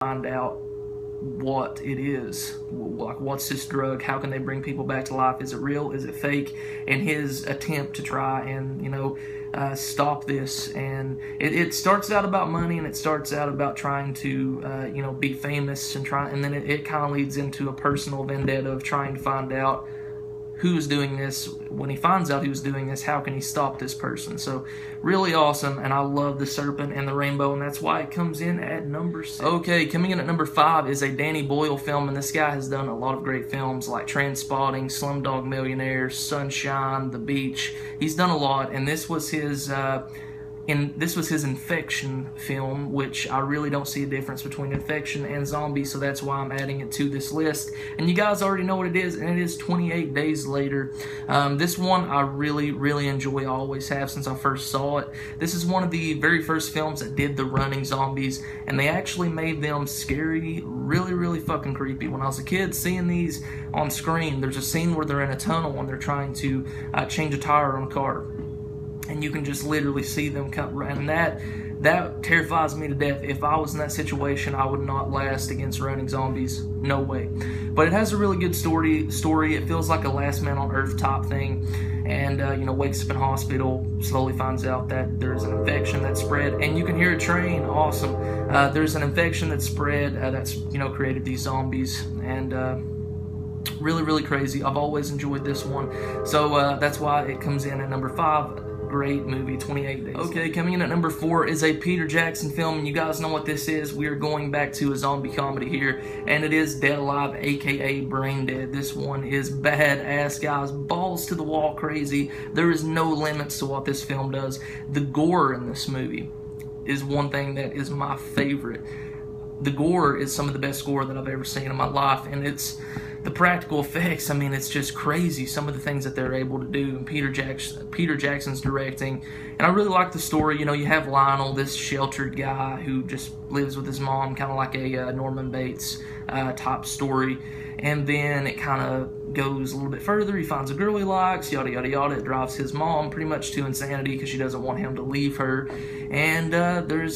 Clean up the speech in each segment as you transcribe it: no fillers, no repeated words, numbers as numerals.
find out what it is. Like, what's this drug? How can they bring people back to life? Is it real? Is it fake? And his attempt to try and, stop this. And it starts out about money, and it starts out about trying to, be famous and then it kind of leads into a personal vendetta of trying to find out who's doing this. When he finds out who's doing this, how can he stop this person? So really awesome, and I love The Serpent and the Rainbow, and that's why it comes in at number 6. Okay, coming in at number 5 is a Danny Boyle film, and this guy has done a lot of great films like Trainspotting, Slumdog Millionaire, Sunshine, The Beach. He's done a lot, and this was his Infection film, which I really don't see a difference between Infection and Zombie, so that's why I'm adding it to this list. And you guys already know what it is, and it is 28 Days Later. This one I really, really enjoy. I always have since I first saw it. This is one of the very first films that did the running zombies, and they actually made them scary, really, really fucking creepy. When I was a kid, seeing these on screen, there's a scene where they're in a tunnel and they're trying to change a tire on a car. And you can just literally see them come, and that terrifies me to death. If I was in that situation, I would not last against running zombies. No way. But it has a really good story. It feels like a Last Man on Earth type thing. And, wakes up in hospital, slowly finds out that there's an infection that's spread. And you can hear a train. Awesome. There's an infection that's spread that's, created these zombies. And, really, really crazy. I've always enjoyed this one. So that's why it comes in at number 5. Great movie, 28 Days. Okay, coming in at number 4 is a Peter Jackson film, and you guys know what this is. We are going back to a zombie comedy here, and it is Dead Alive, aka Brain Dead. This one is badass, guys. Balls to the wall crazy. There is no limits to what this film does. The gore in this movie is one thing that is my favorite. The gore is some of the best gore that I've ever seen in my life, and it's the practical effects. I mean, it's just crazy, some of the things that they're able to do, and Peter Jackson's directing. And I really like the story. You have Lionel, this sheltered guy who just lives with his mom, kind of like a Norman Bates type story. And then it kind of goes a little bit further. He finds a girl he likes, yada, yada, yada. It drives his mom pretty much to insanity because she doesn't want him to leave her. And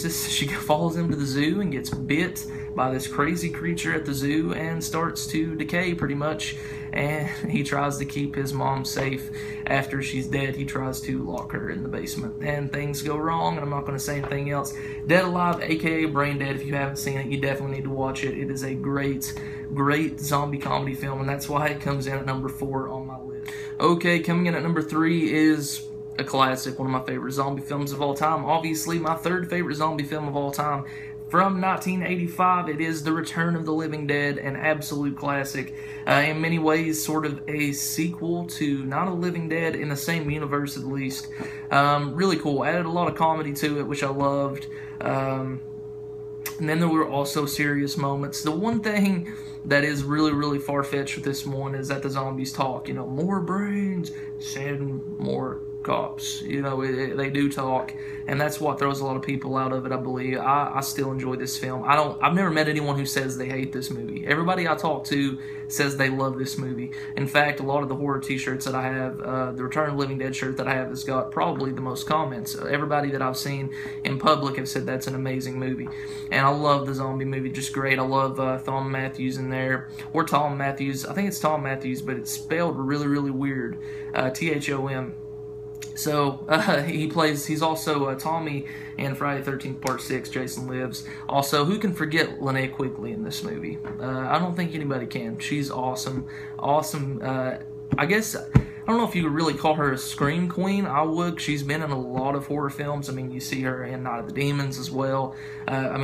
she follows him to the zoo and gets bit by this crazy creature at the zoo and starts to decay pretty much. And he tries to keep his mom safe. After she's dead, he tries to lock her in the basement. And things go wrong, and I'm not going to say anything else. Dead Alive, aka Brain Dead. If you haven't seen it, you definitely need to watch it. It is a great zombie comedy film, and that's why it comes in at number 4 on my list. Okay, coming in at number 3 is a classic, one of my favorite zombie films of all time. Obviously, my 3rd favorite zombie film of all time. From 1985, it is The Return of the Living Dead, an absolute classic. In many ways, sort of a sequel to Night of the Living Dead, in the same universe at least. Really cool. Added a lot of comedy to it, which I loved. And then there were also serious moments. The one thing that is really, really far-fetched with this one is that the zombies talk. More brains, send more cops. They do talk, and that's what throws a lot of people out of it, I believe. I still enjoy this film. I've never met anyone who says they hate this movie. Everybody I talk to says they love this movie. In fact, a lot of the horror t-shirts that I have, the Return of the Living Dead shirt that I have, has got probably the most comments. Everybody that I've seen in public have said that's an amazing movie. And I love the zombie movie, just great. I love Thom Matthews in there, or Tom Matthews. I think it's Tom Matthews, but it's spelled really, really weird. Thom. So, he's also Tommy in Friday the 13th Part 6, Jason Lives. Also, who can forget Linnea Quigley in this movie? I don't think anybody can. She's awesome. Awesome. I guess, I don't know if you could really call her a scream queen. I would. She's been in a lot of horror films. I mean, you see her in Night of the Demons as well.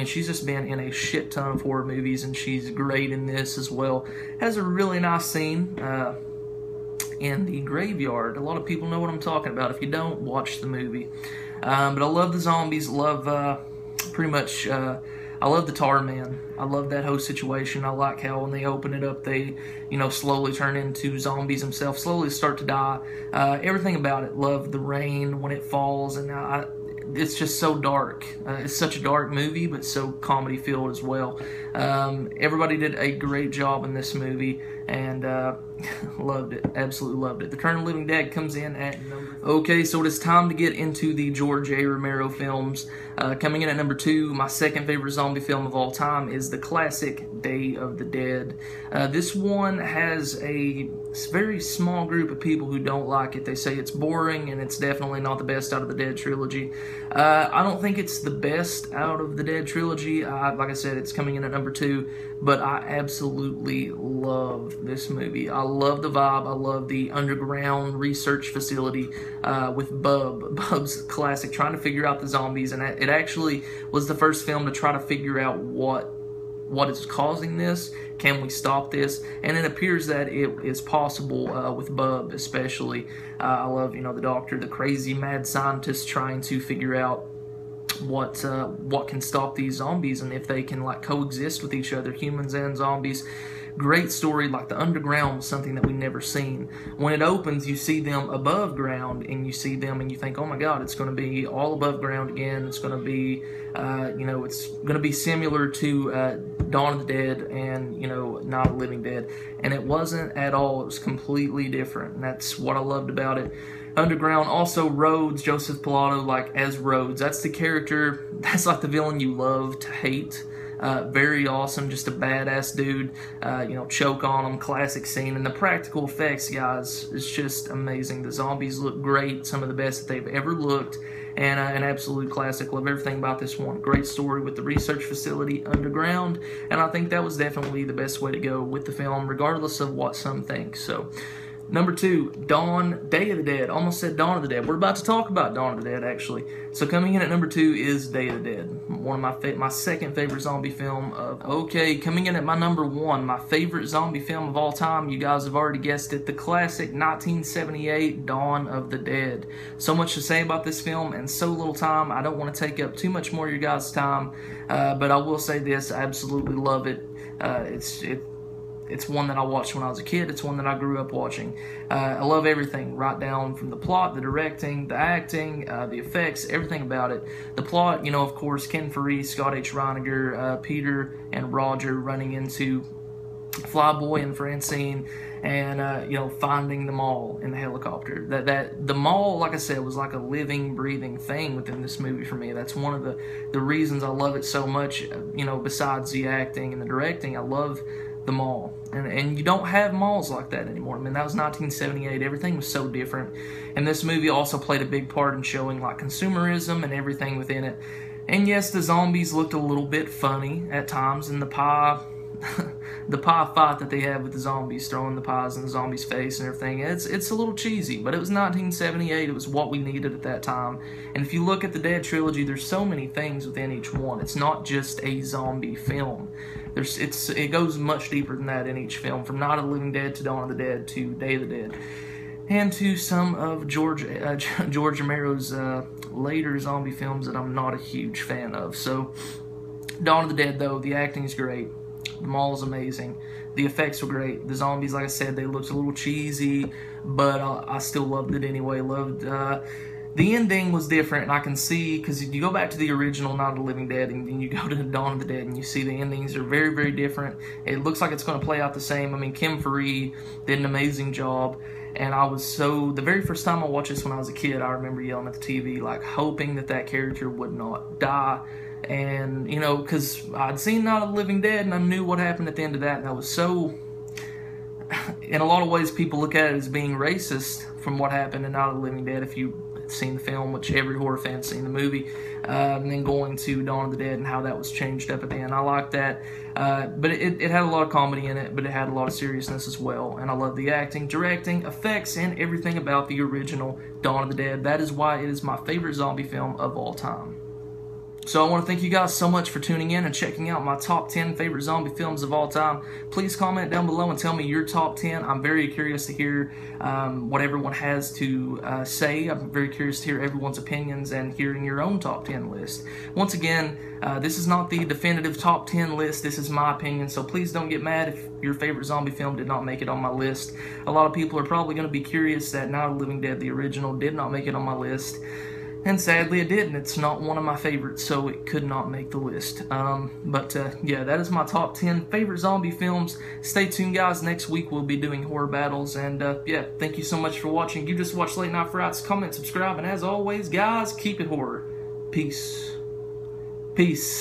She's just been in a shit ton of horror movies, and she's great in this as well. Has a really nice scene in the graveyard. A lot of people know what I'm talking about. If you don't, watch the movie. But I love the zombies. Love I love the Tar Man. I love that whole situation. I like how when they open it up, they slowly turn into zombies themselves, slowly start to die. Everything about it. Love the rain when it falls, and it's just so dark. It's such a dark movie, but so comedy filled as well. Everybody did a great job in this movie, and loved it. Absolutely loved it. The Return of the Living Dead comes in at number 3. Okay, so it is time to get into the George A. Romero films. Coming in at number 2, my second favorite zombie film of all time is the classic Day of the Dead. This one has a very small group of people who don't like it. They say it's boring, and it's definitely not the best out of the Dead trilogy. I don't think it's the best out of the Dead trilogy. Like I said, it's coming in at number 2, but I absolutely love this movie. I love the vibe. I love the underground research facility with Bub's classic, trying to figure out the zombies, and it actually was the first film to try to figure out what is causing this. Can we stop this? And it appears that it is possible with Bub especially. I love, the doctor, the crazy mad scientist trying to figure out what can stop these zombies and if they can like coexist with each other, humans and zombies. Great story. Like, the underground was something that we never seen. When it opens, you see them above ground, and you see them and you think, oh my god, it's going to be all above ground again. It's going to be it's going to be similar to Dawn of the Dead and Night of the Living Dead, and it wasn't at all. It was completely different, and that's what I loved about it. Underground, also Rhodes, Joseph Pilato, like as Rhodes, that's the character, that's like the villain you love to hate. Very awesome, just a badass dude. Choke on him, classic scene, and the practical effects, guys, is just amazing. The zombies look great, some of the best that they've ever looked, and an absolute classic. Love everything about this one. Great story with the research facility underground, and I think that was definitely the best way to go with the film, regardless of what some think. So, number 2, Day of the Dead. Almost said Dawn of the Dead. We're about to talk about Dawn of the Dead, actually. So coming in at number 2 is Day of the Dead. One of my second favorite zombie film of... Okay, coming in at my number 1, my favorite zombie film of all time. You guys have already guessed it. The classic 1978 Dawn of the Dead. So much to say about this film and so little time. I don't want to take up too much more of your guys' time. But I will say this. I absolutely love it. It's one that I watched when I was a kid. It's one that I grew up watching. I love everything, right down from the plot, the directing, the acting, the effects, everything about it. The plot, of course, Ken Foree, Scott H. Reiniger, Peter and Roger running into Flyboy and Francine, and finding them all in the helicopter. That the mall, like I said, was like a living, breathing thing within this movie for me. That's one of the reasons I love it so much. Besides the acting and the directing, I love the mall, and you don't have malls like that anymore. I mean, that was 1978. Everything was so different, and this movie also played a big part in showing like consumerism and everything within it. And yes, the zombies looked a little bit funny at times, and the pie fight that they have with the zombies, throwing the pies in the zombies' face and everything, it's a little cheesy, but it was 1978. It was what we needed at that time. And if you look at the Dead trilogy, there's so many things within each one. It's not just a zombie film. It goes much deeper than that in each film, from Night of the Living Dead to Dawn of the Dead to Day of the Dead, and to some of George Romero's later zombie films that I'm not a huge fan of. So, Dawn of the Dead, though, the acting is great. The mall is amazing. The effects were great. The zombies, like I said, they looked a little cheesy, but I still loved it anyway. The ending was different, and I can see, because you go back to the original Night of the Living Dead, and then you go to the Dawn of the Dead, and you see the endings are very, very different. It looks like it's going to play out the same. I mean, Ken Foree did an amazing job, and the very first time I watched this when I was a kid, I remember yelling at the TV, like, hoping that character would not die. And, because I'd seen Night of the Living Dead, and I knew what happened at the end of that, and I was so... In a lot of ways, people look at it as being racist from what happened in Night of the Living Dead, if you seen the film, which every horror fan's seen the movie, and then going to Dawn of the Dead and how that was changed up at the end. I like that, but it had a lot of comedy in it, but it had a lot of seriousness as well, and I love the acting, directing, effects, and everything about the original Dawn of the Dead. That is why it is my favorite zombie film of all time. So I want to thank you guys so much for tuning in and checking out my top 10 favorite zombie films of all time. Please comment down below and tell me your top 10. I'm very curious to hear what everyone has to say. I'm very curious to hear everyone's opinions and hearing your own top 10 list. Once again, this is not the definitive top 10 list. This is my opinion, so please don't get mad if your favorite zombie film did not make it on my list. A lot of people are probably going to be curious that Night of the Living Dead, the original, did not make it on my list. And sadly it didn't. It's not one of my favorites, so it could not make the list. Yeah, that is my top 10 favorite zombie films. Stay tuned, guys. Next week we'll be doing horror battles. And yeah, thank you so much for watching. You just watched Late Night Frights. Comment, subscribe, and as always, guys, keep it horror. Peace. Peace.